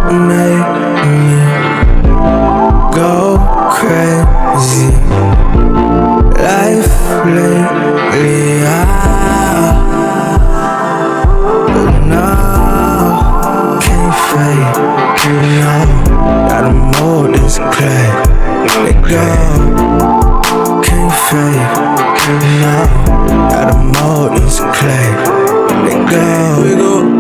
make me go crazy. Life lately, but no, can't fake, you know. Gotta mold this clay, let go. Can't fake, you know. Gotta mold this clay, let go.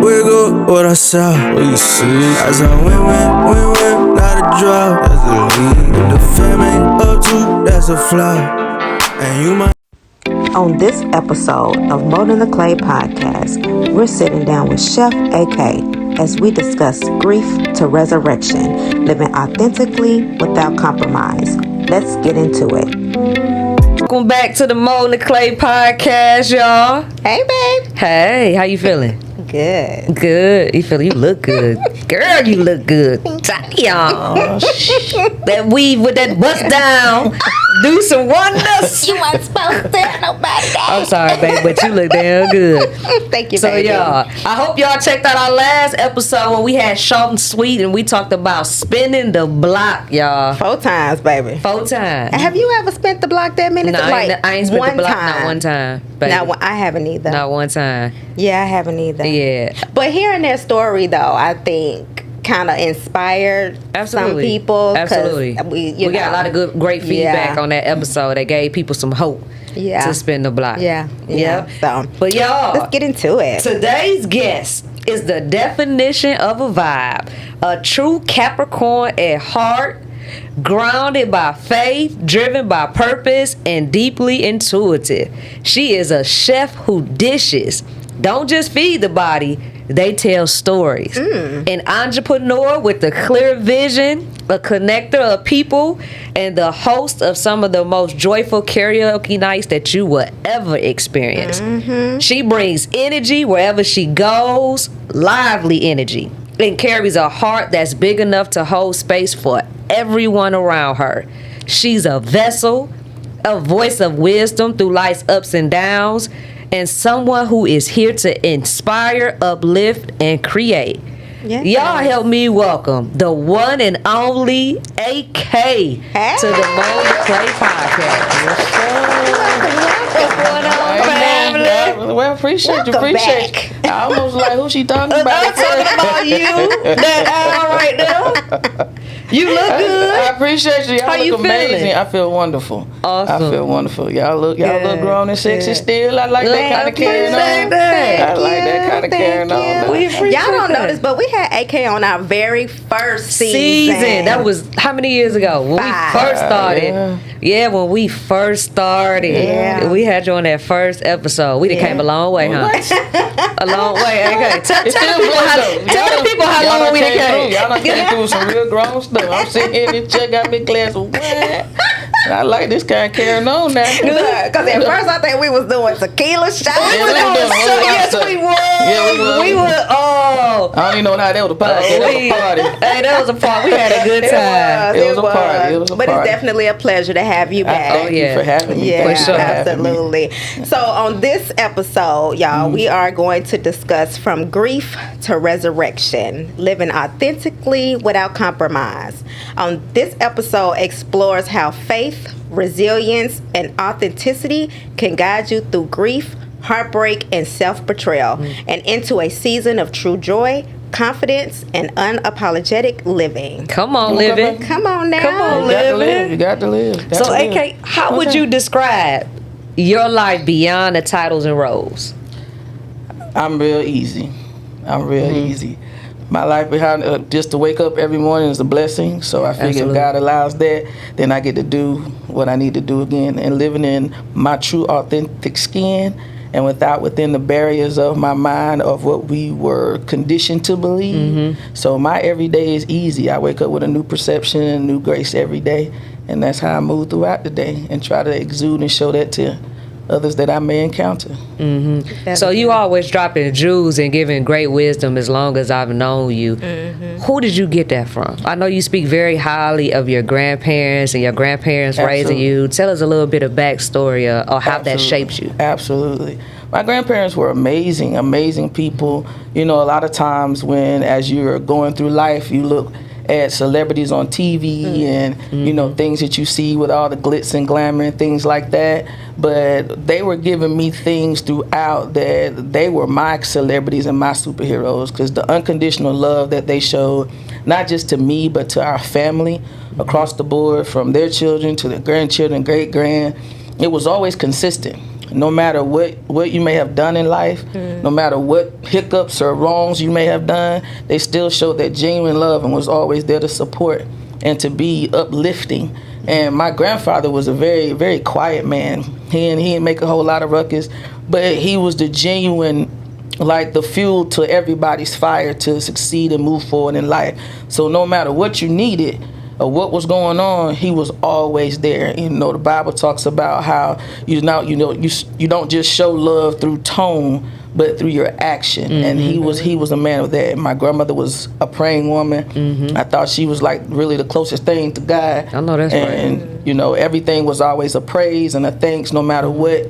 Wiggle, what I saw, what you see. As I win, not a draw. That's the lead. If the fam ain't up to, that's a flaw. And you might. On this episode of Molding the Clay podcast, we're sitting down with Chef AK as we discuss grief to resurrection, living authentically without compromise. Let's get into it. Welcome back to the Molding the Clay podcast, y'all. Hey, babe. Hey, how you feeling? Good. Good. You look good. Girl, you look good. Y'all. That weave with that bust down. Do some wonders. You weren't supposed to tell nobody that. I'm sorry, babe, but you look damn good. Thank you, So, baby. y'all, I hope y'all checked out our last episode when we had Short and Sweet and we talked about spinning the block, y'all. 4 times, baby. 4 times. Have you ever spent the block that many No, times? I ain't spent the block not one time, baby. I haven't either. Not one time. Yeah, I haven't either. Yeah. But hearing their story, though, I think kind of inspired some people. Absolutely. We got a lot of great feedback on that episode that gave people some hope to spin the block. Yeah. So, but y'all, let's get into it. Today's guest is the definition of a vibe. A true Capricorn at heart, grounded by faith, driven by purpose, and deeply intuitive. She is a chef who dishes. Don't just feed the body, they tell stories. An entrepreneur with a clear vision, a connector of people, and the host of some of the most joyful karaoke nights that you will ever experience. She brings energy wherever she goes, lively energy, and carries a heart that's big enough to hold space for everyone around her. She's a vessel, a voice of wisdom through life's ups and downs, and someone who is here to inspire, uplift, and create. Yes. Y'all help me welcome the one and only AK to the Mold the Clay podcast. What's going on, family? Well, appreciate you. I almost like who she talking about. I'm talking about you. That all right there. You look good. I appreciate you. Y'all How look you amazing. feeling? I feel wonderful. Awesome. I feel wonderful. Y'all look grown and sexy still. I like that kind of carrying on. I like that kind of carrying on. We appreciate Y'all don't know that. this, but we had AK on our very first season. That was how many years ago? When 5. we first started. Yeah, when we first started. Yeah. We had you on that first episode. We done came a long way, huh? A long way. Okay. Tell the people how long we done came. Y'all done came through some real grown stuff. I'm sitting here and check out my glass of wine. I like this kind of carrying on now. Because at first I think we was doing tequila shots. Yes, we were. Yeah, we were. Oh. I don't even know how that was a party. That was a party. Hey, that was a party. We had a good time. It was a party. But it's definitely a pleasure to have you back. Thank you for having me. Yeah, For sure. absolutely. So on this episode, y'all, we are going to discuss from grief to resurrection, living authentically without compromise. On this episode explores how faith, resilience, and authenticity can guide you through grief, heartbreak, and self-betrayal, and into a season of true joy, confidence, and unapologetic living. Come on, living. Come on now. Come on, You got to live. So, AK, how would you describe your life beyond the titles and roles? I'm real easy. Easy. My life behind just to wake up every morning is a blessing. So I figure if God allows that, then I get to do what I need to do again, and living in my true authentic skin and within the barriers of my mind of what we were conditioned to believe. So my everyday is easy. I wake up with a new perception and new grace every day, and that's how I move throughout the day and try to exude and show that to others that I may encounter. So you always dropping jewels and giving great wisdom as long as I've known you. Who did you get that from? I know you speak very highly of your grandparents and your grandparents raising you. Tell us a little bit of backstory or how that shaped you. Absolutely. My grandparents were amazing people. You know, a lot of times when, as you're going through life, you look at celebrities on TV and, you know, things that you see with all the glitz and glamour and things like that. But they were giving me things throughout that they were my celebrities and my superheroes, because the unconditional love that they showed, not just to me, but to our family across the board, from their children to their grandchildren, great-grand, it was always consistent. No matter what you may have done in life, no matter what hiccups or wrongs you may have done, they still showed that genuine love and was always there to support and to be uplifting. And my grandfather was a very, very quiet man. He didn't make a whole lot of ruckus, but he was the genuine, like the fuel to everybody's fire to succeed and move forward in life. So no matter what you needed or what was going on, he was always there. You know, the Bible talks about how you don't just show love through tone, but through your action. And he was a man of that. My grandmother was a praying woman. I thought she was like really the closest thing to God. I know that's right. And you know, everything was always a praise and a thanks, no matter what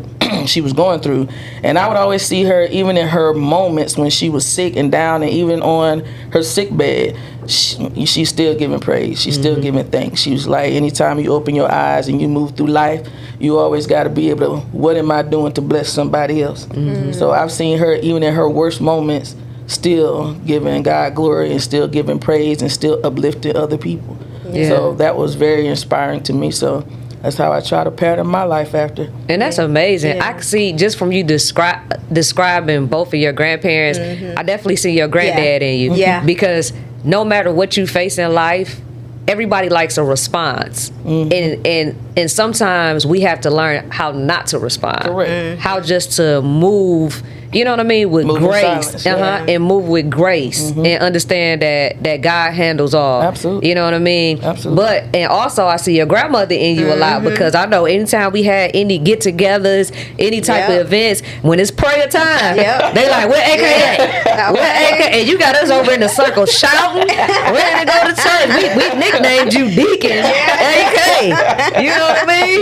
she was going through. And I would always see her, even in her moments when she was sick and down, and even on her sick bed, she's still giving praise. She's still giving thanks. She was like, anytime you open your eyes and you move through life, you always got to be able to, what am I doing to bless somebody else? So I've seen her, even in her worst moments, still giving God glory and still giving praise and still uplifting other people. Yeah. So that was very inspiring to me. So that's how I try to pattern my life after. And that's amazing. Yeah. I can see, just from you describing both of your grandparents, I definitely see your granddad in you. Yeah. Because no matter what you face in life, everybody likes a response. And sometimes we have to learn how not to respond. Correct. How just to move, you know what I mean, with Move in grace. silence, yeah. And move with grace and understand that God handles all. Absolutely. You know what I mean? Absolutely. But, and also I see your grandmother in you a lot, because I know anytime we had any get-togethers, any type of events, when it's prayer time, they like, where AK at? Where AK? And you got us over in the circle shouting, ready to go to church. We nicknamed you Deacon AK. You know what I mean?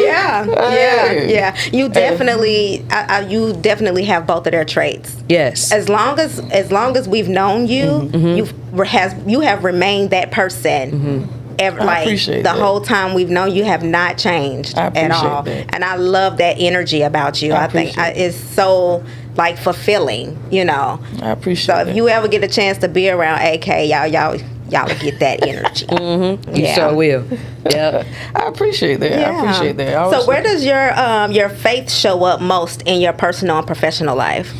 Yeah. You definitely, you definitely have both of their traits. Yes. As long as we've known you, you have remained that person. Like appreciate the that. whole time we've known you, have not changed I at all. appreciate that. And I love that energy about you. I think it's so like fulfilling, you know. I appreciate So that. if you ever get a chance to be around AK, y'all will get that energy. You sure will. Yep. I appreciate that. I appreciate that. I So always- where does your faith show up most in your personal and professional life?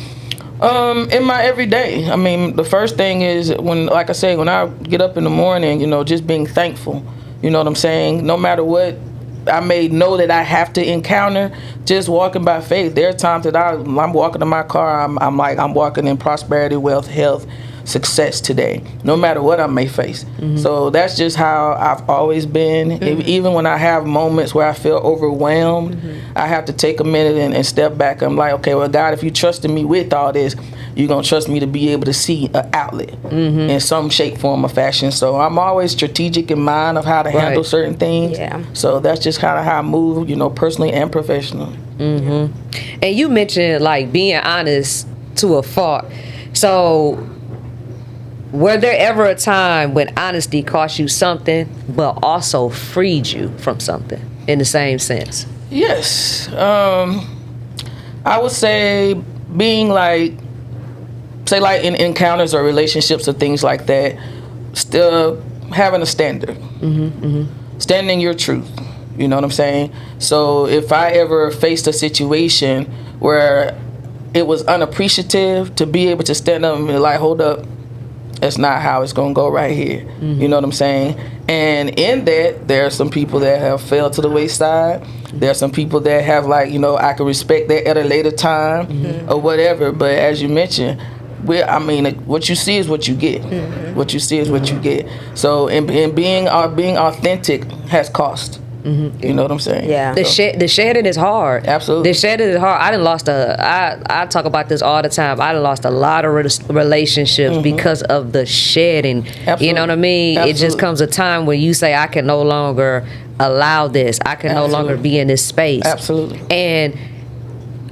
In my everyday. I mean, the first thing is when, like I say, when I get up in the morning, you know, just being thankful. You know what I'm saying? No matter what I may know that I have to encounter, just walking by faith. There are times that I'm walking in my car, I'm walking in prosperity, wealth, health, success today, no matter what I may face. So that's just how I've always been. Even when I have moments where I feel overwhelmed, I have to take a minute and step back. I'm like, okay, well, God, if you trusted me with all this, you're going to trust me to be able to see an outlet in some shape, form, or fashion. So I'm always strategic in mind of how to handle certain things. Yeah. So that's just kind of how I move, you know, personally and professionally. And you mentioned like being honest to a fault. So were there ever a time when honesty cost you something but also freed you from something in the same sense? Yes. I would say being like in encounters or relationships or things like that, still having a standard. Standing your truth. You know what I'm saying? So if I ever faced a situation where it was unappreciative, to be able to stand up and be like, hold up, that's not how it's gonna go right here. You know what I'm saying? And in that, there are some people that have fell to the wayside. There are some people that have like, you know, I can respect that at a later time or whatever. But as you mentioned, what you see is what you get. What you see is what you get. So in being authentic has cost. You know what I'm saying? Yeah. The shedding is hard. Absolutely. The shedding is hard. I talk about this all the time. I done lost a lot of relationships because of the shedding. Absolutely. You know what I mean? Absolutely. It just comes a time when you say, I can no longer allow this. I can no longer be in this space. Absolutely. And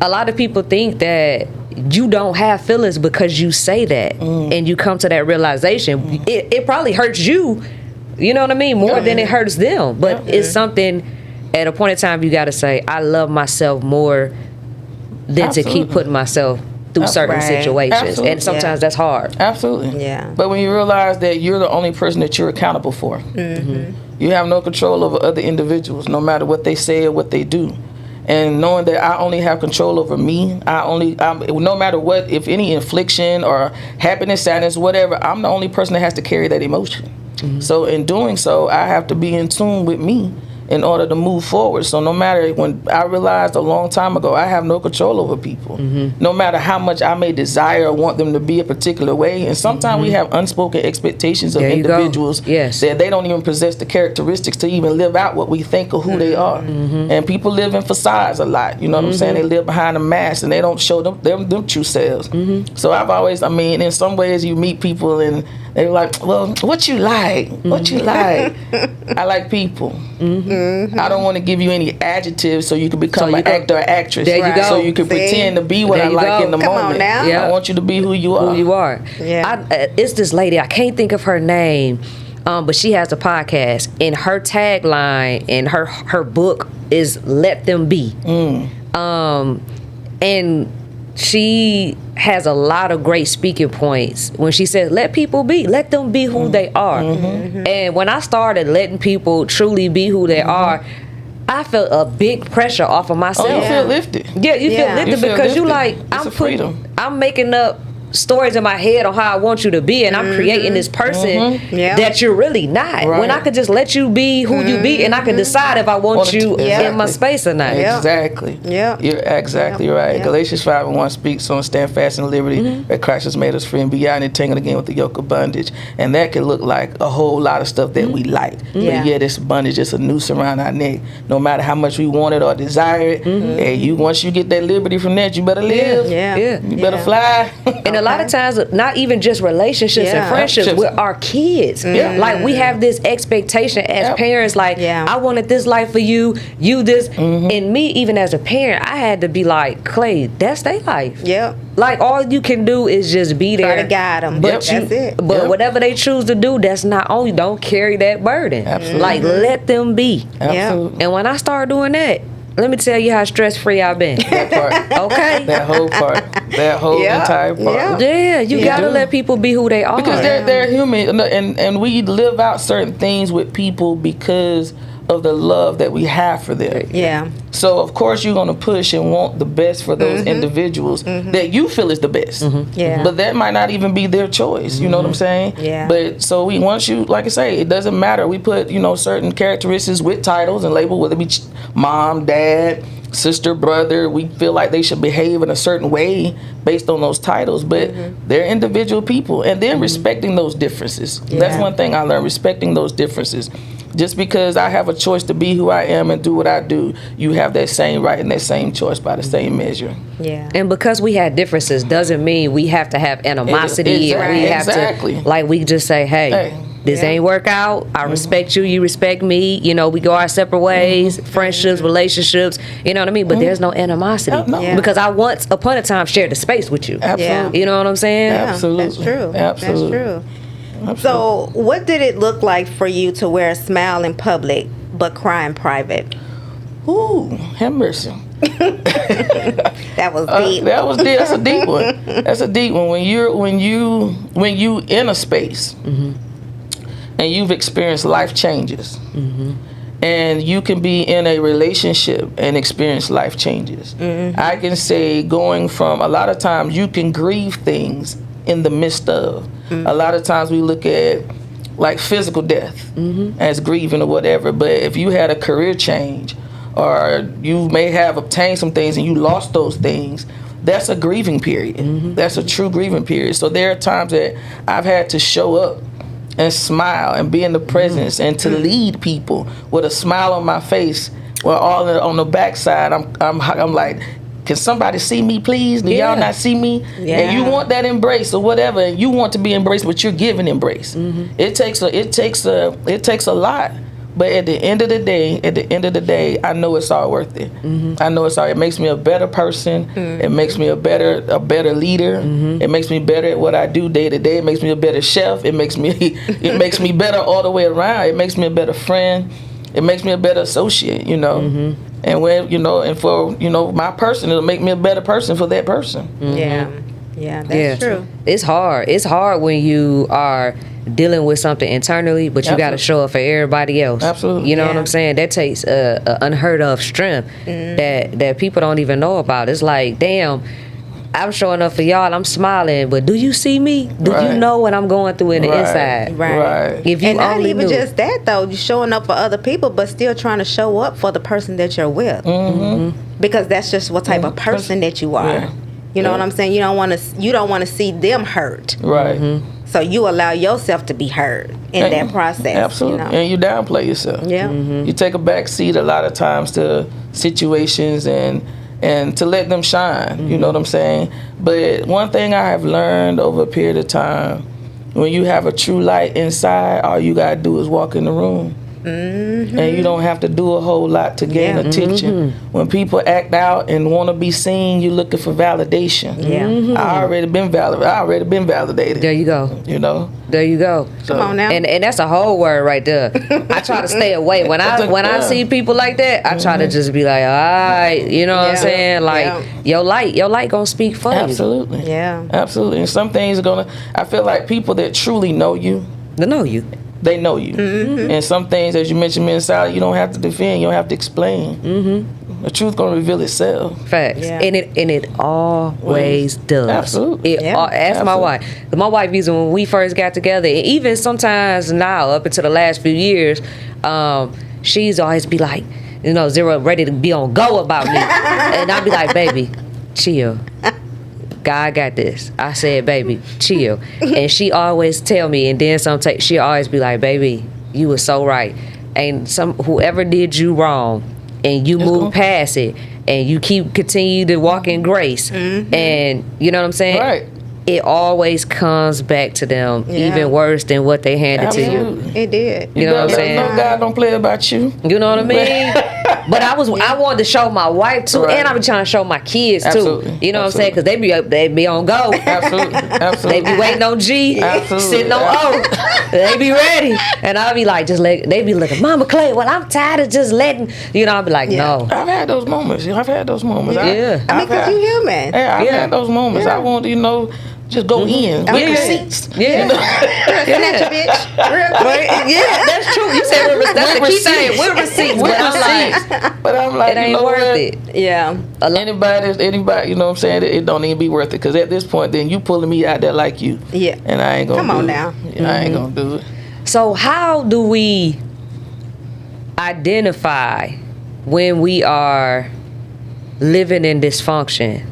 a lot of people think that you don't have feelings because you say that, and you come to that realization. It probably hurts you, you know what I mean, more than it hurts them. But it's something at a point in time you got to say, I love myself more than to keep putting myself through certain situations. Absolutely. And sometimes that's hard. Absolutely. Yeah. But when you realize that you're the only person that you're accountable for, you have no control over other individuals, no matter what they say or what they do. And knowing that I only have control over me, no matter what, if any infliction or happiness, sadness, whatever, I'm the only person that has to carry that emotion. So in doing so, I have to be in tune with me in order to move forward. So no matter, when I realized a long time ago, I have no control over people. No matter how much I may desire or want them to be a particular way. And sometimes we have unspoken expectations of individuals that they don't even possess the characteristics to even live out what we think of who they are. And people live in facades a lot. You know what I'm saying? They live behind a mask and they don't show them true selves. So I've always, in some ways you meet people and they're like, well, what you like? What you like? I like people. I don't want to give you any adjectives so you can become an actor or actress. There you go. So you can pretend to be what I like in the moment. On now. I want you to be who you are. Who you are. Yeah. It's this lady, I can't think of her name, but she has a podcast, and her tagline and her book is "Let Them Be." And she has a lot of great speaking points when she says, let people be, let them be who they are. And when I started letting people truly be who they are, I felt a big pressure off of myself. Oh, you feel lifted. Yeah, you feel lifted because you like, freedom. I'm making up stories in my head on how I want you to be, and I'm creating this person that you're really not. Right. When I could just let you be who you be, and I can decide if I want you in my space or not. Exactly. Yeah. You're exactly right. Galatians 5:1 speaks on stand fast in liberty that Christ has made us free, and be out entangled again with the yoke of bondage. And that can look like a whole lot of stuff that we like. But this bondage is a noose around our neck. No matter how much we want it or desire it, and once you get that liberty from that, you better live. You better fly. And a lot of times, not even just relationships and friendships with our kids. Like we have this expectation as parents, like I wanted this life for you, you this. And me, even as a parent, I had to be like, Clay, that's their life. Like all you can do is just be there. Try to guide them. But that's it. But whatever they choose to do, that's not only, don't carry that burden. Like let them be. And when I started doing that, let me tell you how stress-free I've been. That part. Okay? That whole part. That whole entire part. Yeah, you gotta let people be who they are. Because they're human, and we live out certain things with people because of the love that we have for them. So of course you're gonna push and want the best for those individuals that you feel is the best. But that might not even be their choice. You know what I'm saying? But so once you, like I say, it doesn't matter. We put certain characteristics with titles and label, whether it be mom, dad, sister, brother. We feel like they should behave in a certain way based on those titles, but they're individual people, and then respecting those differences. That's one thing I learned, respecting those differences. Just because I have a choice to be who I am and do what I do, you have that same right and that same choice by the same measure. And because we have differences doesn't mean we have to have animosity. We have to, like, we just say, hey, this ain't work out. I respect you, you respect me. You know, we go our separate ways, friendships, relationships, you know what I mean? But there's no animosity. Because I once upon a time shared the space with you. Absolutely. You know what I'm saying? Absolutely. That's true. Absolutely. That's true. So, what did it look like for you to wear a smile in public but cry in private? Ooh, have mercy. That was deep. That's a deep one. That's a deep one. When you in a space and you've experienced life changes, and you can be in a relationship and experience life changes. I can say, going from, a lot of times you can grieve things in the midst of. A lot of times we look at like physical death as grieving or whatever, but if you had a career change or you may have obtained some things and you lost those things, that's a grieving period. That's a true grieving period. So there are times that I've had to show up and smile and be in the presence and to lead people with a smile on my face, while all on the backside I'm like, can somebody see me, please? Do y'all not see me? And you want that embrace or whatever, and you want to be embraced, but you're giving embrace. It takes a lot. But at the end of the day, I know it's all worth it. I know it's all. It makes me a better person. It makes me a better leader. It makes me better at what I do day to day. It makes me a better chef. It makes me better all the way around. It makes me a better friend. It makes me a better associate. And when and for my person, it'll make me a better person for that person. Yeah, that's true. It's hard. It's hard when you are dealing with something internally, but you got to show up for everybody else. Absolutely. You know what I'm saying? That takes a unheard of strength that people don't even know about. It's like, damn, I'm showing up for y'all. I'm smiling, but do you see me? Do you know what I'm going through in the inside? Right. If you and not only even knew. just that though, you're showing up for other people, but still trying to show up for the person that you're with, because that's just what type of person that you are. Yeah. You know what I'm saying? You don't want to see them hurt. Right. So you allow yourself to be hurt in that process. Absolutely. And you downplay yourself. Yeah. You take a back seat a lot of times to situations and to let them shine. You know what I'm saying? But one thing I have learned over a period of time, when you have a true light inside, all you gotta do is walk in the room. And you don't have to do a whole lot to gain attention. When people act out and want to be seen, you're looking for validation. I already been validated. There you go. There you go. Come on now. And that's a whole word right there. I try to stay away when I see people like that. I try to just be like, all right, you know what I'm saying? Like your light gonna speak for you. Absolutely. Yeah. Absolutely. And some things are gonna. I feel like people that truly know you, They know you. they know you. And some things, as you mentioned, Miss Sally, you don't have to defend. You don't have to explain. The truth gonna reveal itself. Facts. Yeah. And it always does. Absolutely. Ask my wife. My wife used when we first got together, and even sometimes now, up until the last few years, she's always be like, Zero ready to be on go about me. And I'll be like, baby, chill. God got this. I said, baby, chill. And she always tell me, and then she always be like, baby, you were so right. And whoever did you wrong, and you move past it, and you continue to walk in grace, and you know what I'm saying? Right. It always comes back to them even worse than what they handed to you. It did. You know what I'm saying? No, God don't play about you. You know what I mean? But I wanted to show my wife too, and I be trying to show my kids too. Absolutely. You know what I'm saying? Because they be on go. Absolutely. They be waiting on G, sitting on O. They be ready, and I'll be like, they be looking, Mama Clay. Well, I'm tired of just letting. I'll be like, no. I've had those moments. Yeah. Yeah. I mean, because you human. Yeah, I've had those moments. I want just go in. With the seats. Yeah. Snatch a bitch real quick. Yeah, that's true. You said that's the key thing. With receipts. But I'm like, it ain't worth it. Yeah. Anybody, you know what I'm saying? It don't even be worth it. Because at this point, then you pulling me out there like you. Yeah. And I ain't gonna Come on now. I ain't gonna do it. So how do we identify when we are living in dysfunction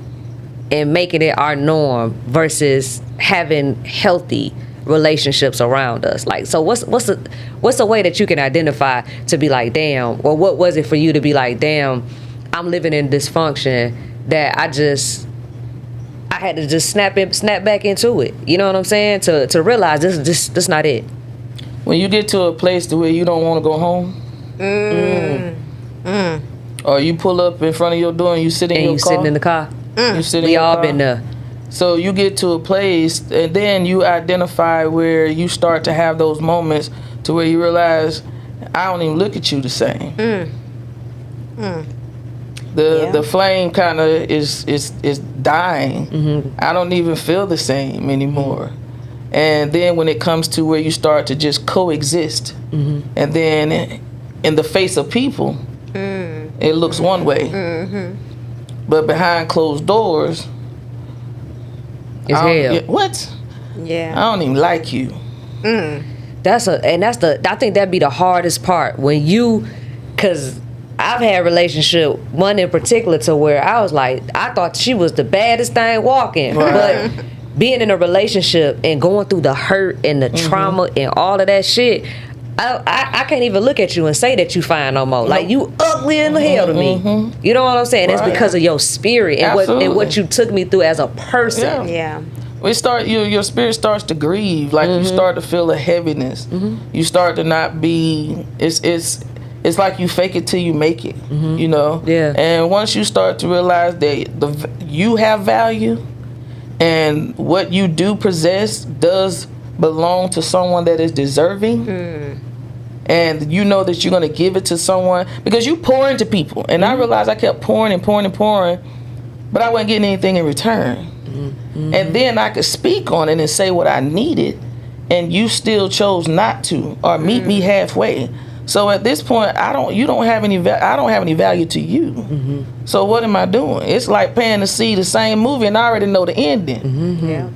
and making it our norm versus having healthy relationships around us? Like, so what's the way that you can identify to be like, damn, or what was it for you to be like, damn, I'm living in dysfunction that I had to just snap back into it. You know what I'm saying? To realize this not it. When you get to a place to where you don't want to go home, or you pull up in front of your door and you sit in your car. Sitting in the car. You sit in We your all car. been there. So you get to a place, and then you identify where you start to have those moments to where you realize, I don't even look at you the same. The flame kind of is dying. I don't even feel the same anymore. And then when it comes to where you start to just coexist, and then in the face of people, it looks one way. But behind closed doors, It's hell. What? Yeah. I don't even like you. I think that'd be the hardest part when cause I've had a relationship, one in particular, to where I was like, I thought she was the baddest thing walking. Right. But being in a relationship and going through the hurt and the trauma and all of that shit, I can't even look at you and say that you fine no more. Like, you ugly in the hell to me. You know what I'm saying? It's because of your spirit and what you took me thugh as a person. Yeah. your spirit starts to grieve. Like you start to feel a heaviness. You start to not be. It's like you fake it till you make it. You know. Yeah. And once you start to realize that you have value, and what you do possess does belong to someone that is deserving. And you know that you're going to give it to someone because you pour into people. And I realized I kept pouring and pouring and pouring, but I wasn't getting anything in return. And then I could speak on it and say what I needed, and you still chose not to or meet me halfway. So at this point, I don't have any value to you. So what am I doing? It's like paying to see the same movie and I already know the ending. Yeah.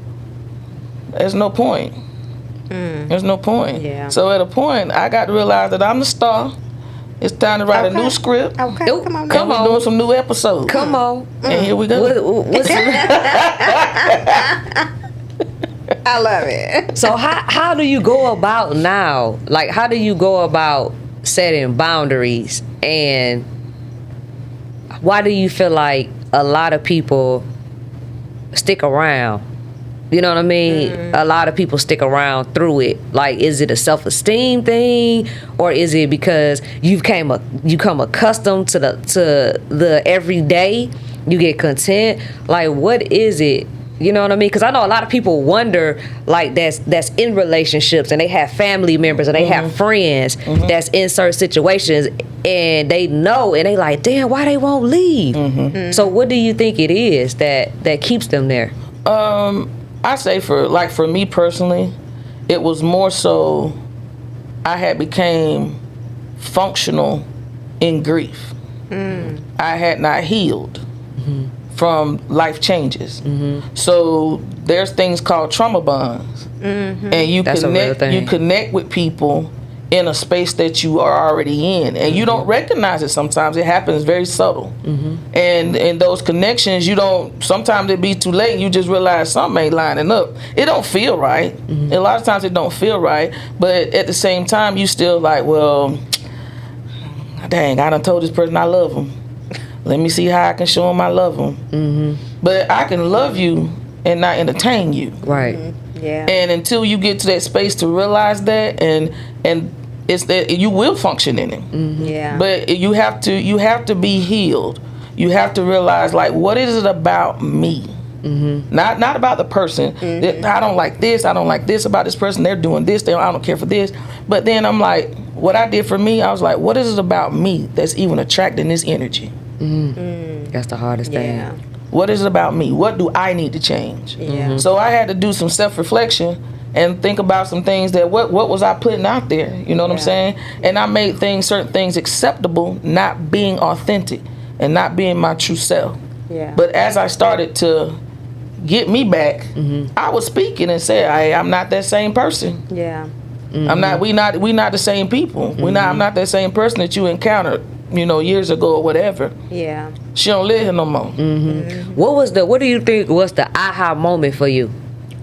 There's no point. There's no point. Yeah. So at a point, I got to realize that I'm the star. It's time to write a new script. Okay, Nope. come on. Come now. on. We're doing some new episodes. Come on. And here we go. I love it. So how do you go about now? Like, how do you go about setting boundaries, and why do you feel like a lot of people stick around? You know what I mean? A lot of people stick around through it. Like, is it a self-esteem thing, or is it because you come accustomed to the everyday? You get content. Like, what is it? You know what I mean? Because I know a lot of people wonder, like, that's in relationships and they have family members and they have friends that's in certain situations, and they know and they like, damn, why they won't leave? So what do you think it is that keeps them there? I say for me personally, it was more so I had became functional in grief. I had not healed from life changes. So there's things called trauma bonds, and you That's a real thing. you connect with people in a space that you are already in, and you don't recognize it. Sometimes it happens very subtle, and in those connections, you don't. Sometimes it be too late. You just realize something ain't lining up. It don't feel right. A lot of times it don't feel right, but at the same time, you still like, well, dang, I done told this person I love them. Let me see how I can show them I love them. But I can love you and not entertain you. Right. Yeah. And until you get to that space to realize that, and it's that you will function in it. Yeah. But you have to be healed. You have to realize, like, what is it about me? Not about the person. I don't like this. I don't like this about this person. They're doing this. I don't care for this. But then I'm like, what I did for me, I was like, what is it about me that's even attracting this energy? That's the hardest Yeah. thing. What is it about me? What do I need to change? Yeah. So I had to do some self-reflection and think about some things that what was I putting out there? You know what I'm saying? And I made certain things acceptable, not being authentic and not being my true self. Yeah. But as I started to get me back, I was speaking and said, I'm not that same person. Yeah. I'm not. We not the same people. I'm not that same person that you encountered, years ago or whatever. Yeah. She don't live here no more. What do you think was the aha moment for you?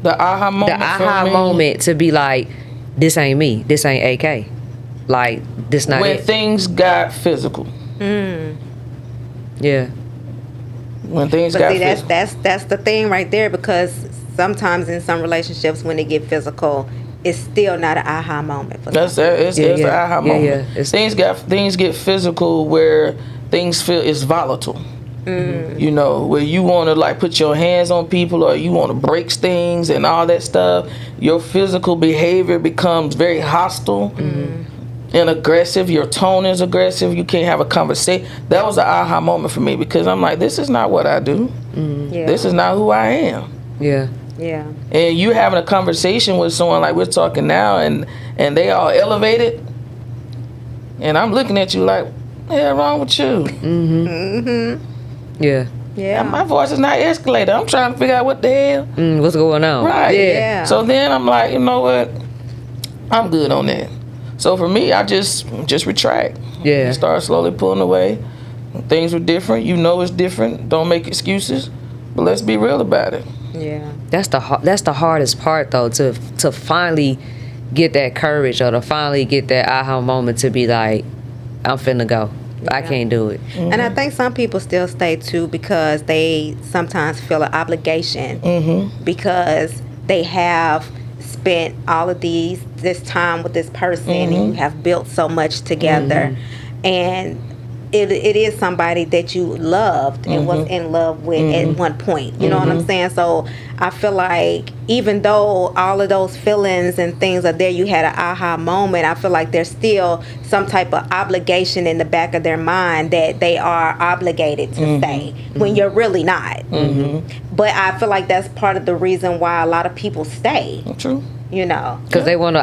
The aha moment. The aha for me, moment to be like, this ain't me. This ain't AK. Like, this not when it. things got physical. Yeah. When things But got see, physical. that's the thing right there, because sometimes in some relationships when they get physical, it's still not an aha moment for That's some. it's Yeah, an yeah. aha Yeah, moment. yeah. It's- Things get physical where things feel it's volatile. Where you want to like put your hands on people or you want to break things and all that stuff. Your physical behavior becomes very hostile and aggressive. Your tone is aggressive. You can't have a conversation. That was an aha moment for me, because I'm like, this is not what I do. Yeah. This is not who I am. Yeah. Yeah. And you having a conversation with someone like we're talking now, and they all elevated, and I'm looking at you like, what the hell wrong with you? Yeah. Yeah. My voice is not escalated. I'm trying to figure out what the hell. What's going on? Right. Yeah. Yeah. So then I'm like, you know what? I'm good on that. So for me, I just retract. Yeah. Start slowly pulling away. Things were different. It's different. Don't make excuses. But let's be real about it. Yeah. That's the hardest part, though, to finally get that courage, or to finally get that aha moment to be like, I'm finna go. I can't do it. And I think some people still stay too because they sometimes feel an obligation because they have spent all of this time with this person and you have built so much together, and it is somebody that you loved and was in love with at one point. You know what I'm saying? So I feel like even though all of those feelings and things are there, you had an aha moment, I feel like there's still some type of obligation in the back of their mind that they are obligated to stay when you're really not. But I feel like that's part of the reason why a lot of people stay. True. You know, because they want to,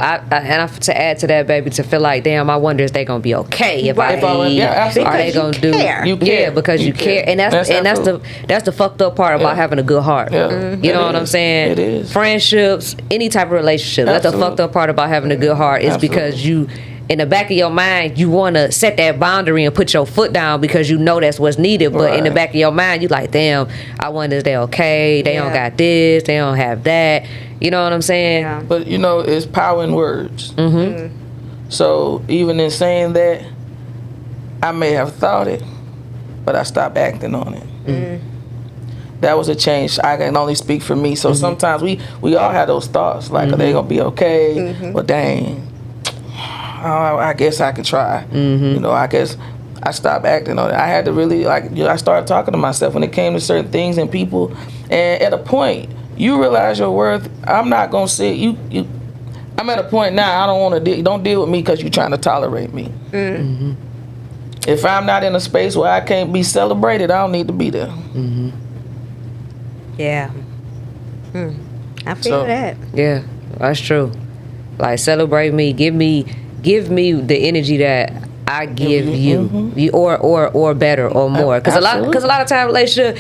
to add to that, baby, to feel like, damn, I wonder if they gonna be okay if I leave. Absolutely. Are they gonna care. You care because you care, and that's the fucked up part about having a good heart. You know what I'm saying? It is. Friendships, any type of relationship. That's the fucked up part about having a good heart is because you. In the back of your mind, you want to set that boundary and put your foot down because you know that's what's needed. But in the back of your mind, you like, damn, I wonder if they okay. They don't got this. They don't have that. You know what I'm saying? Yeah. But, you know, it's power in words. So even in saying that, I may have thought it, but I stopped acting on it. That was a change. I can only speak for me. So sometimes we all have those thoughts, like, are they going to be okay? Well, dang. I guess I could try. You know, I guess I stopped acting on it. I had to really, I started talking to myself when it came to certain things and people. And at a point, you realize your worth. I'm not going to say, I'm at a point now, I don't want to don't deal with me because you're trying to tolerate me. If I'm not in a space where I can't be celebrated, I don't need to be there. Yeah. I feel that. Yeah, that's true. Like, celebrate me. Give me the energy that I give you, or better or more. Because a lot of time relationship,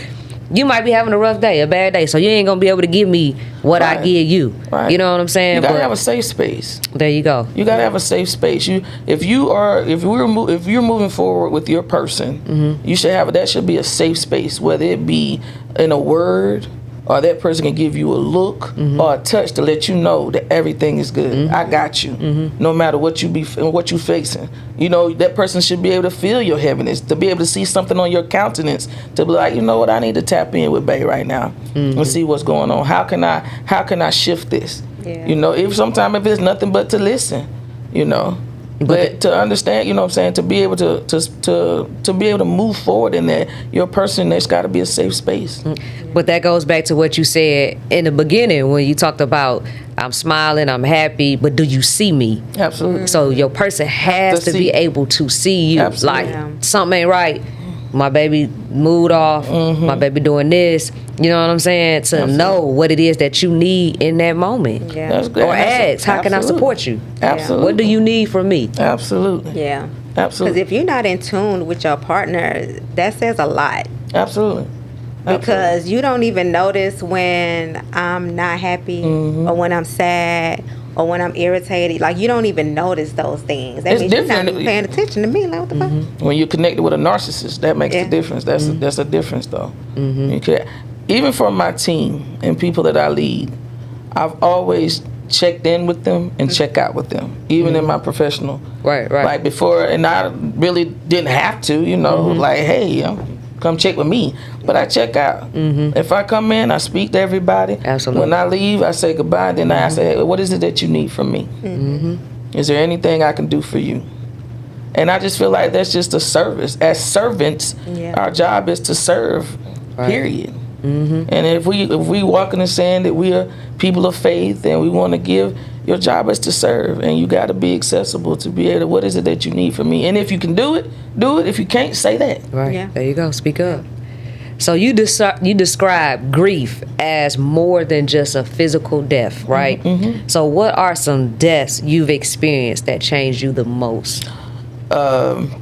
you might be having a rough day, a bad day, so you ain't gonna be able to give me what I give you. You know what I'm saying? You gotta have a safe space. There you go. You gotta have a safe space. If you're moving forward with your person, you should have that should be a safe space, whether it be in a word, or that person can give you a look or a touch to let you know that everything is good. I got you. No matter what you facing. You know, that person should be able to feel your heaviness, to be able to see something on your countenance, to be like, you know what, I need to tap in with Bae right now and see what's going on. How can I shift this? You know, if it's nothing but to listen, you know. But to understand, you know what I'm saying, to be able to be able to move forward in that, your person, there's got to be a safe space. But that goes back to what you said in the beginning when you talked about, I'm smiling, I'm happy, but do you see me? Absolutely. So your person has to be able to see you. Absolutely. Like, something ain't right. My baby mood off. My baby doing this. You know what I'm saying? To know what it is that you need in that moment. That's good. Or ask, how can I support you? Absolutely. What do you need from me? Absolutely. Yeah. Absolutely. Because if you're not in tune with your partner, that says a lot. Absolutely. Because you don't even notice when I'm not happy or when I'm sad or when I'm irritated. Like, you don't even notice those things. That means you're not even paying attention to me. Like, what the fuck? When you're connected with a narcissist, that makes the difference. That's a difference, though. Even for my team and people that I lead, I've always checked in with them and check out with them, even in my professional. Right. Like before, and I really didn't have to, you know, like, hey, come check with me. But I check out. If I come in, I speak to everybody. Absolutely. When I leave, I say goodbye. Then I say, hey, what is it that you need from me? Is there anything I can do for you? And I just feel like that's just a service. As servants, our job is to serve, period. And if we walk in the sand that we are people of faith and we want to give, your job is to serve, and you got to be accessible to be able to, what is it that you need from me? And if you can do it, do it. If you can't, say that. Right. Yeah. There you go. Speak up. So you describe grief as more than just a physical death, right? So what are some deaths you've experienced that changed you the most?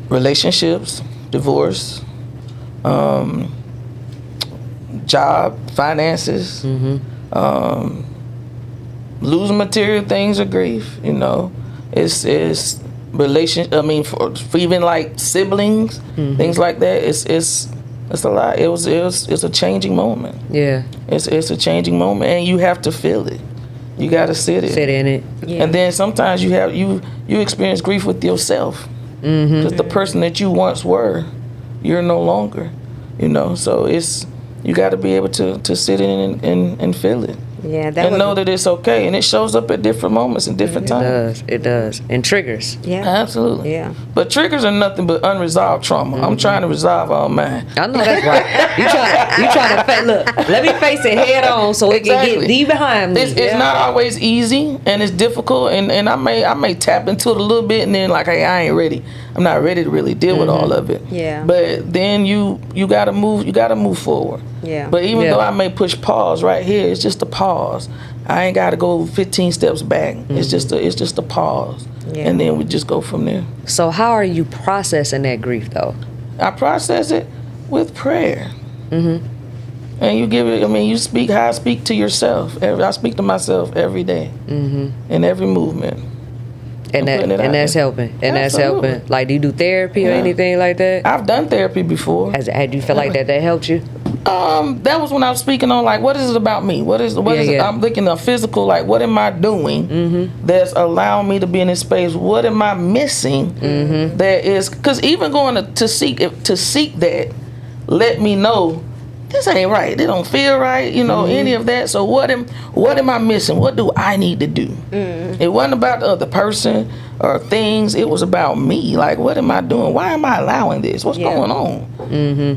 Relationships, divorce, job, finances, losing material things of grief. You know, it's relation. I mean, for even like siblings, things like that. It's a lot. It's a changing moment. Yeah. It's a changing moment, and you have to feel it. You got to sit in it. Yeah. And then sometimes you experience grief with yourself. because the person that you once were, you're no longer. You know, so you got to be able to sit in and feel it. Yeah, and know that it's okay, and it shows up at different moments and different times. It does, and triggers. Yeah, absolutely. Yeah, but triggers are nothing but unresolved trauma. I'm trying to resolve all mine. I know that's right. You trying to look. Let me face it head on so it can get deep behind me. It's not always easy, and it's difficult, and I may tap into it a little bit, and then like, hey, I ain't ready. I'm not ready to really deal with all of it. Yeah. But then you gotta move. You gotta move forward. Yeah. But even though I may push pause right here, it's just a pause. I ain't gotta go 15 steps back. It's just a pause. Yeah. And then we just go from there. So how are you processing that grief though? I process it with prayer. And you give it. I mean, you speak how I speak to yourself. I speak to myself every day. In every movement. And that's helping. And that's helping. Like, do you do therapy or anything like that? I've done therapy before. Had you feel like that helped you? That was when I was speaking on, like, what is it about me? What is it? I'm looking at physical, like, what am I doing that's allowing me to be in this space? What am I missing that is, because even going to seek that let me know this ain't right. It don't feel right, you know, any of that. So what am I missing? What do I need to do? It wasn't about the other person or things. It was about me. Like, what am I doing? Why am I allowing this? What's going on?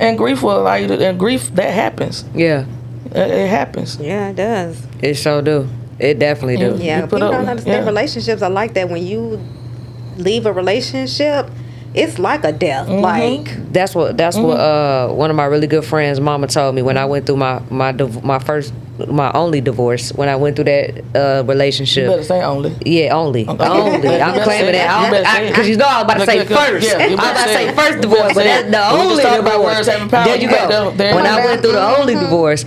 And grief will allow you to, and grief, that happens. Yeah. It happens. Yeah, it does. It sure do. It definitely do. Yeah, people don't understand relationships are like that. When you leave a relationship, it's like a death. Like that's what one of my really good friends' mama told me when I went through my only divorce. When I went through that relationship. You better say only. Yeah, only. Okay. Only. I'm claiming that because you know I was about to say first. I was about to say first divorce, but that's the only divorce. There you go. When I went through the only divorce,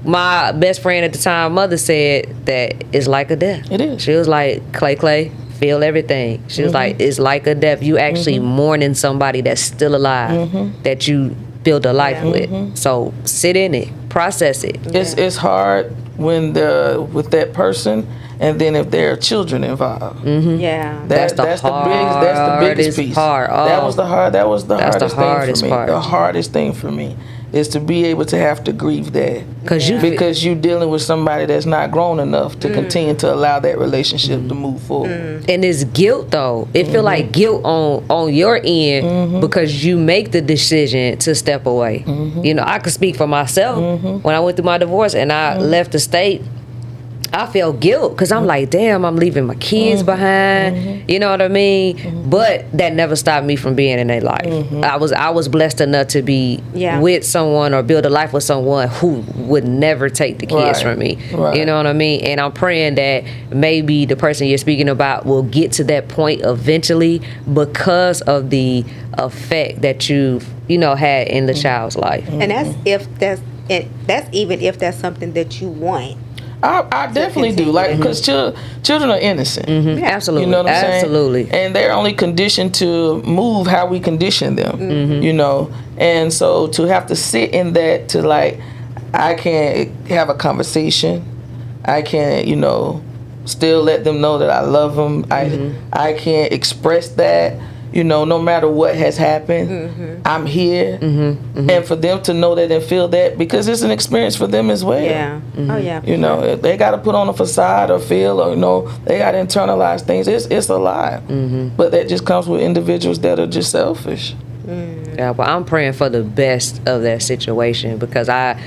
my best friend at the time, mother, said that it's like a death. It is. She was like, Clay, feel everything. She was like, it's like a death. You actually mourning somebody that's still alive, that you build a life with. So sit in it, process it. It's hard when with that person, and then if there are children involved. Yeah, that's the biggest piece. That was the hardest thing for me. The hardest thing for me is to be able to have to grieve that, because you're dealing with somebody that's not grown enough to continue to allow that relationship to move forward. And it's guilt though. It feel like guilt on your end because you make the decision to step away. You know, I could speak for myself. When I went through my divorce and I left the state, I felt guilt because I'm like, damn, I'm leaving my kids behind. You know what I mean? But that never stopped me from being in their life. I was blessed enough to be with someone or build a life with someone who would never take the kids from me. You know what I mean? And I'm praying that maybe the person you're speaking about will get to that point eventually because of the effect that you've had in the child's life. And that's even if that's something that you want. I definitely do, like, because children are innocent. Absolutely, you know what I'm saying? Absolutely. And they're only conditioned to move how we condition them. You know, and so to have to sit in that, to like, I can't have a conversation. I can't, still let them know that I love them. I can't express that. No matter what has happened, I'm here. And for them to know that and feel that, because it's an experience for them as well. Yeah. Oh, yeah. If they got to put on a facade or feel, or, they got to internalize things. It's a lie. But that just comes with individuals that are just selfish. Yeah, but I'm praying for the best of that situation, because I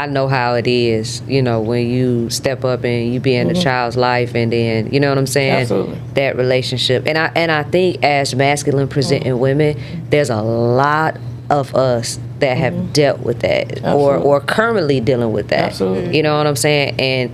know how it is, when you step up and you be in a child's life, and then, you know what I'm saying? Absolutely. That relationship. And I think as masculine presenting women, there's a lot of us that have dealt with that or currently dealing with that. Absolutely. You know what I'm saying? And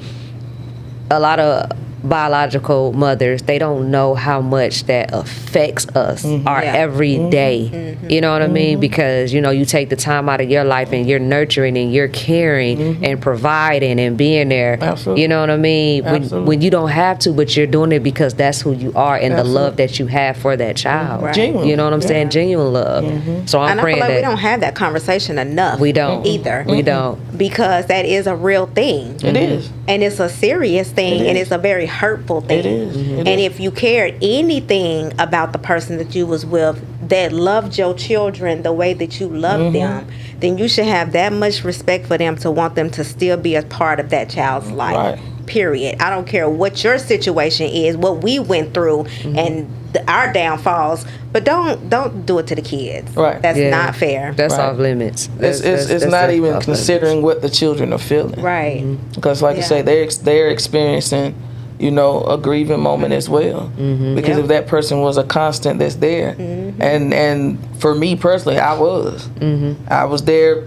a lot of biological mothers, they don't know how much that affects us our everyday. You know what I mean? Because you take the time out of your life and you're nurturing and you're caring and providing and being there. Absolutely. You know what I mean? When you don't have to, but you're doing it because that's who you are and the love that you have for that child. Right. Genuine. You know what I'm saying? Genuine love. So I'm praying I feel like that we don't have that conversation enough. We don't either. We don't, because that is a real thing. It is, and it's a serious thing, and it's a very hurtful thing. It is. And if you cared anything about the person that you was with that loved your children the way that you loved them, then you should have that much respect for them to want them to still be a part of that child's life. Right. Period. I don't care what your situation is, what we went through, and our downfalls, but don't do it to the kids. Right. That's not fair. That's off limits. It's not even considering what the children are feeling. Right. Because, like you say, they're experiencing, a grieving moment as well. Because if that person was a constant that's there, and for me personally, I was there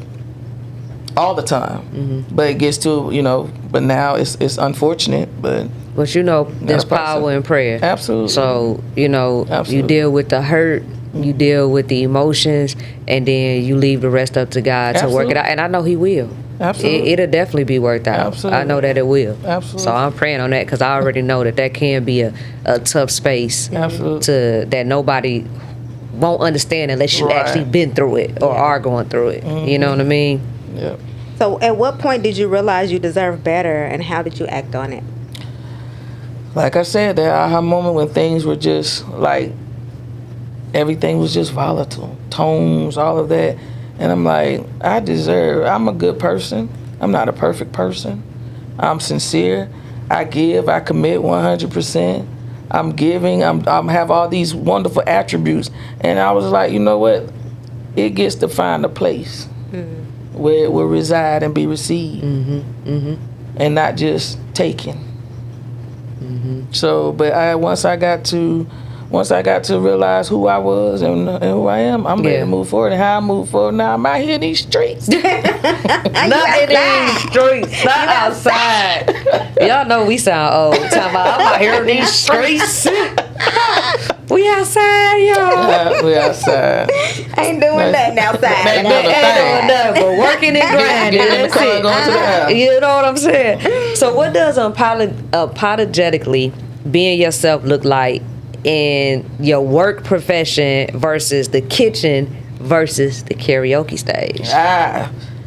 all the time. But it gets to but now it's unfortunate, but there's power in prayer. Absolutely. So Absolutely. you deal with the hurt, you deal with the emotions, and then you leave the rest up to God to work it out. And I know He will. Absolutely. It'll definitely be worked out. Absolutely. I know that it will. Absolutely. So I'm praying on that, because I already know that can be a tough space that nobody won't understand unless you actually been through it or are going through it. You know what I mean? Yeah. So at what point did you realize you deserve better, and how did you act on it? Like I said, that aha moment when things were just like, everything was just volatile, tones, all of that. And I'm like, I'm a good person. I'm not a perfect person. I'm sincere. I give, I commit 100%. I'm giving, I'm have all these wonderful attributes. And I was like, you know what? It gets to find a place where it will reside and be received, and not just taken. So, but once I got to realize who I was and who I am, I'm ready to move forward. And how I move forward now, I'm out here in these streets. Not in these streets, not outside. Y'all know we sound old. Talking about, I'm out here in these streets. We outside, y'all. We outside. Ain't doing nothing outside. Ain't doing nothing but working and grinding. Getting in the car, going to the house. You know what I'm saying? So what does apologetically being yourself look like in your work profession versus the kitchen versus the karaoke stage?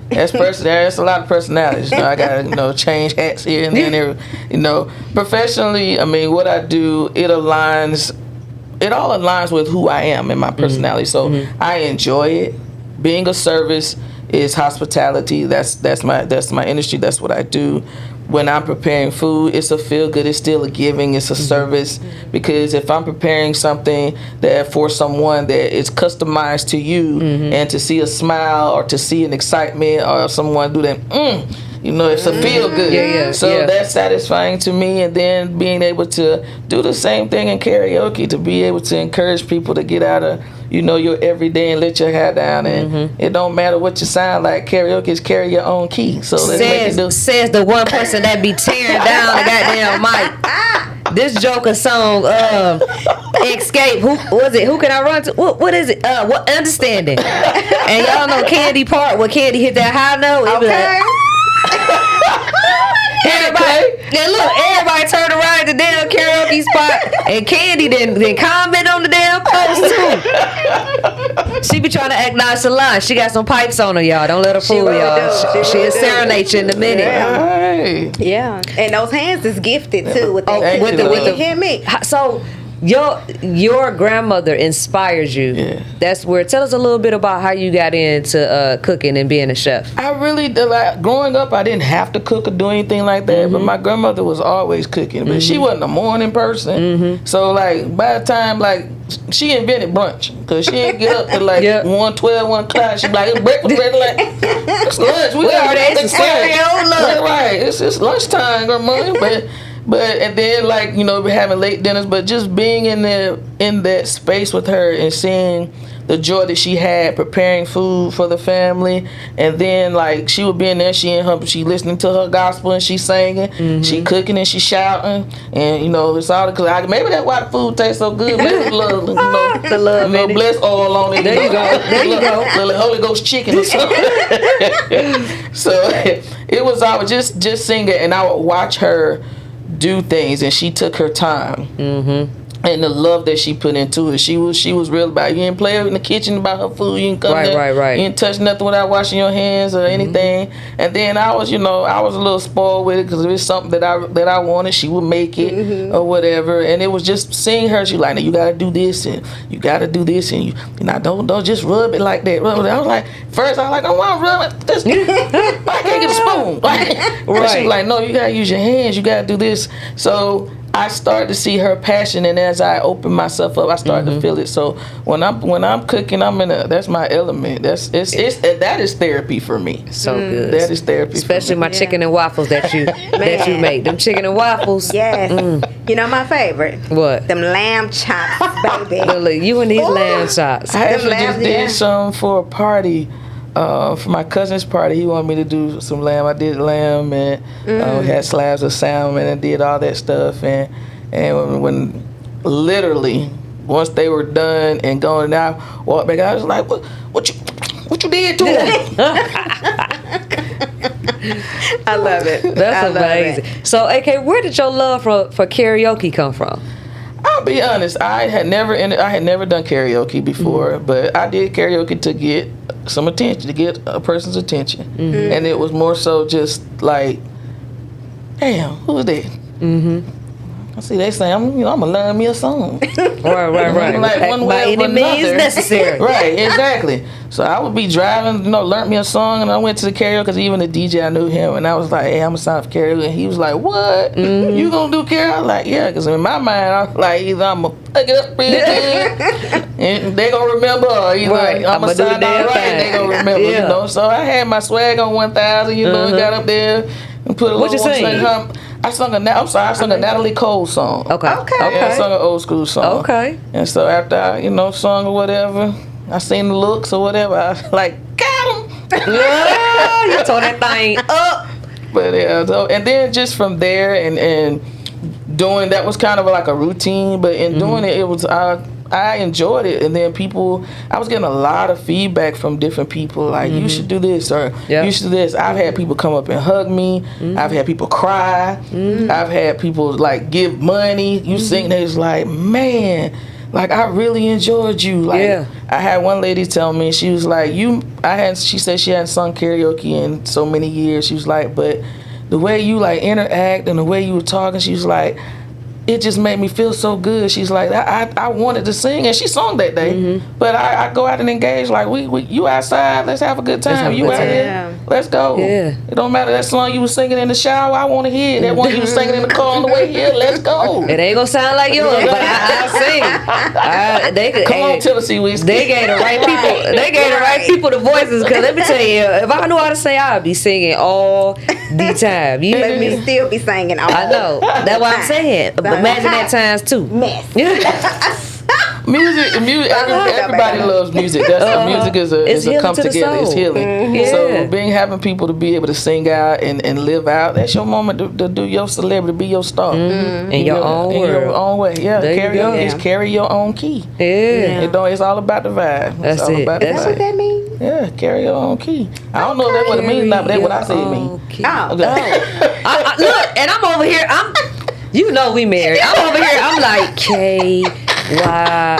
That's a lot of personalities. I gotta change hats here and then there. Professionally, I mean, what I do, it all aligns with who I am and my personality. So I enjoy it. Being a service is hospitality. That's my industry. That's what I do. When I'm preparing food, it's a feel good. It's still a giving. It's a service, because if I'm preparing something that for someone that is customized to you, and to see a smile or to see an excitement or someone do that, it's a feel good. So that's satisfying to me. And then being able to do the same thing in karaoke, to be able to encourage people to get out of your everyday and let your hair down, and it don't matter what you sound like. Karaoke is carry your own key. So let's make it do. Says the one person that be tearing down the goddamn mic. This Joker song, Escape. Who was it? Who can I run to? What is it? What Understanding? And y'all know Candy part where Candy hit that high note. Everybody turned around at the damn karaoke spot, and Candy didn't comment on the damn post too. She be trying to act nonchalant. She got some pipes on her, y'all. Don't let her fool y'all. She'll serenade you in a minute. Yeah, and those hands is gifted too. With the hit me. So your grandmother inspires you. Yeah. That's where. Tell us a little bit about how you got into cooking and being a chef. I really growing up, I didn't have to cook or do anything like that. But my grandmother was always cooking. But she wasn't a morning person. So by the time she invented brunch, because she didn't get up at 1 o'clock. She be like, it's breakfast ready. It's lunch. We already ate some cereal. Right. It's lunchtime, grandmother. But and then having late dinners, but just being in that space with her and seeing the joy that she had preparing food for the family, and then she would be in there, she listening to her gospel and she singing, she cooking and she shouting, and it's all because maybe that's why the food tastes so good. Maybe the love, the love, blessed oil on it. There you go. The Holy Ghost chicken or something. So it was always just singing, and I would watch her do things, and she took her time. and the love that she put into it. She was real about it. You didn't play in the kitchen about her food. You didn't come there. Right. You didn't touch nothing without washing your hands or anything. And then I was a little spoiled with it because it was something that I wanted. She would make it or whatever. And it was just seeing her. She like, now you gotta do this and you gotta do this and you don't just rub it like that. I was like, first I was like, I want to rub it. This, I can't get a spoon. Right. She was like, no, you gotta use your hands. You gotta do this. So I started to see her passion, and as I opened myself up, I started to feel it. So when I'm cooking, that's my element. That is therapy for me. So good. That is therapy, especially for me. my chicken and waffles that you make. Them chicken and waffles. Yes. You know my favorite. What? Them lamb chops, baby. Look, you and these lamb chops. I actually just did some for a party. For my cousin's party, he wanted me to do some lamb. I did lamb and we had slabs of salmon and did all that stuff. And when literally once they were done and going out, walked back, I was like, what you did to him? I love it. That's amazing. So, AK, where did your love for karaoke come from? I'll be honest. I had never done karaoke before, but I did karaoke to get some attention, to get a person's attention, and it was more so just like, damn, who's that? I see they say I'm gonna learn me a song. Right. Like one way by or any means another. necessary. Right, exactly. So I would be driving, learn me a song, and I went to the karaoke because even the DJ, I knew him, and I was like, hey, I'm gonna sign up for karaoke, and he was like, what? You gonna do karaoke? I was like, yeah, because in my mind, I was like, either I'm gonna pick it up real good, and they gonna remember, or either I'm gonna sign out right, and they gonna remember, So I had my swag on 1,000, got up there and put a little. What you sing? I sung a Natalie Cole song. Okay. Yeah, I sung an old school song. Okay. And so after I, sung or whatever, I seen the looks or whatever, I was like, got him! Yeah, you tore that thing up. But yeah, so, and then just from there and doing, that was kind of like a routine, but in doing it was, I enjoyed it. And then I was getting a lot of feedback from different people, like, you should do this, or you should do this. I've had people come up and hug me. I've had people cry. I've had people, like, give money. You sing, they was like, man, like, I really enjoyed you. Like, I had one lady tell me, she was like, she said she hadn't sung karaoke in so many years. She was like, but the way you, like, interact and the way you were talking, she was like, it just made me feel so good. She's like, I wanted to sing, and she sung that day. But I go out and engage, like, you outside, let's have a good time. You out here, let's go. Yeah. It don't matter that song you was singing in the shower, I want to hear it. That one you was singing in the car on the way here, let's go. It ain't gonna sound like yours, but I sing. Come on, Tennessee Whiskey. They gave the right people. They gave the right people the voices. Cause let me tell you, if I knew how to sing, I'd be singing all the time. You let me still be singing all. I know. That's what I'm saying. Imagine that times two. Mess. Music. Everybody loves music. Music is a come together. It's healing. So having people to be able to sing out and live out, that's your moment to do your celebrity, be your star in your own in your own way. Yeah, carry your own key. Yeah, it's all about the vibe. That's it. That's what that means. Yeah, carry your own key. I don't know if that's what it means, but that's what I say it means. I look, and I'm over here. You know we married. I'm over here. I'm like K-Y-O-K. Yeah,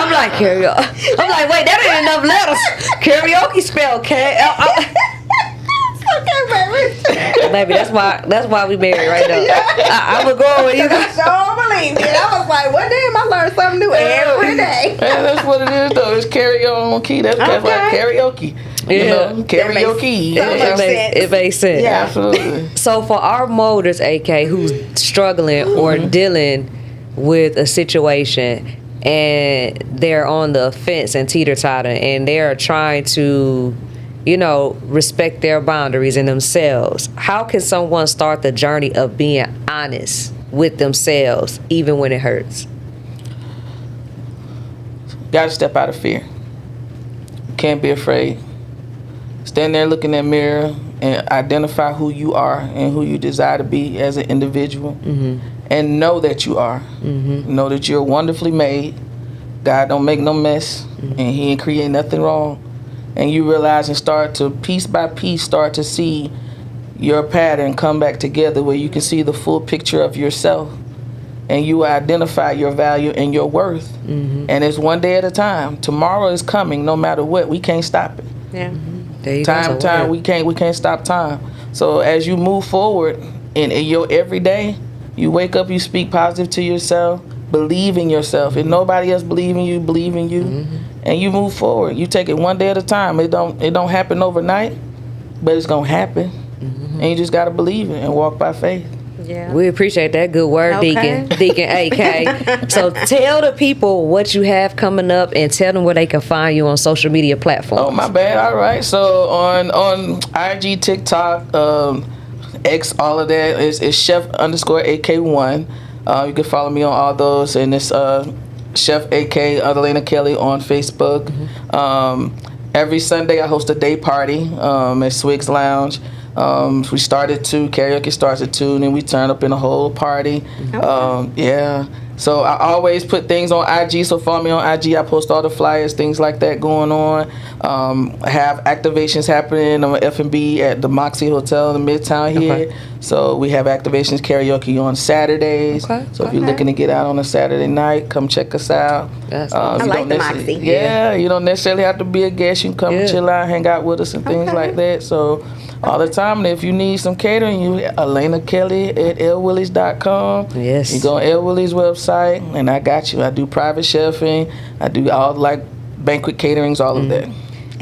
I'm like karaoke. I'm like, wait, that ain't enough letters. Karaoke spelled K. Okay, baby. That's why we married right now. I'm gonna go with you. I sure believe it. I was like, one day I learn something new every day. Yeah, that's what it is, though. It's carry your own key. That's why karaoke. Karaoke. It makes sense. Yeah, absolutely. So for our mothers, AK, who's struggling or dealing with a situation and they're on the fence and teeter-totter and they're trying to, respect their boundaries and themselves, how can someone start the journey of being honest with themselves even when it hurts? Got to step out of fear. Can't be afraid. Stand there, look in that mirror, and identify who you are and who you desire to be as an individual, and know that you are. Know that you're wonderfully made. God don't make no mess, and He ain't create nothing wrong. And you realize and start to, piece by piece, start to see your pattern come back together where you can see the full picture of yourself. and you will identify your value and your worth. And it's one day at a time. Tomorrow is coming, no matter what. We can't stop it. Yeah. There you go. Time. We can't stop time. So as you move forward in your everyday, you wake up, you speak positive to yourself, believe in yourself. If nobody else believe in you, and you move forward. You take it one day at a time. It don't happen overnight, but it's gonna happen, and you just gotta believe it and walk by faith. Yeah. We appreciate that good word, Okay. Deacon AK. So tell the people what you have coming up and tell them where they can find you on social media platforms. Oh, my bad. All right. So on IG, TikTok, X, all of that is chef_AK1. You can follow me on all those, and it's Chef AK Adelina Kelly on Facebook. Every Sunday I host a day party at Swig's Lounge. We start at 2, karaoke starts at 2, and then we turn up in a whole party. Yeah. So I always put things on IG, so follow me on IG. I post all the flyers, things like that going on. I have activations happening on F&B at the Moxie Hotel in Midtown here. Okay. So we have activations karaoke on Saturdays. Okay. So if you're looking to get out on a Saturday night, come check us out. That's I You like don't the necessarily- Moxie. Yeah, you don't necessarily have to be a guest. You can come and chill out, hang out with us and things like that. So all the time, and if you need some catering, you Elena Kelly at lwillies.com. Yes. You go on L Willie's website, and I got you. I do private chefing. I do all like banquet caterings, all of that.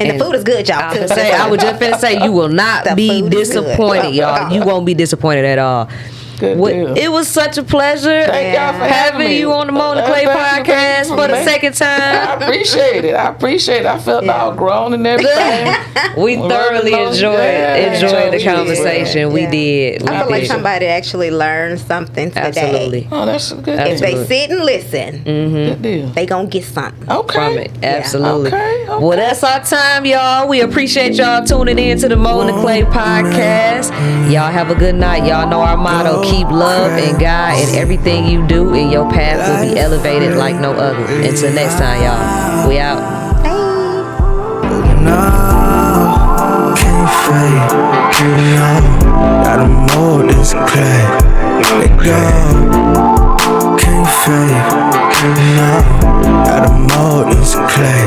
And the food is good, y'all. I was just finna say you will not The be food is good. disappointed, y'all. You won't be disappointed at all. Good deal. It was such a pleasure Thank y'all for having me. you on the Mo and Clay Thank you, podcast for the man. second time. I appreciate it. I felt all grown and everything. We thoroughly enjoyed the Yeah. conversation. We Yeah. did. I feel like did. somebody actually learned something today. Absolutely. Oh, that's a good If deal. they sit and listen, Good deal. they gonna get something. Okay. From it. Absolutely. Okay. Well, that's our time, y'all. We appreciate y'all tuning in to the Mo and the Clay podcast. Y'all have a good night. Y'all know our motto: keep love and God in everything you do, and your path will be elevated like no other. Until next time, y'all. We out. No, can't fake, you know. Gotta mold this clay. Let go. Can't fake, you know. Gotta mold this clay.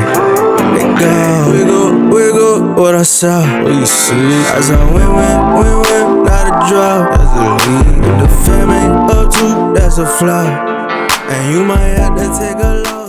Let go. Wiggle, what I saw. We see. As I win, not a draw. That's the lead. If the fam ain't up to, that's a flaw. And you might have to take a loss.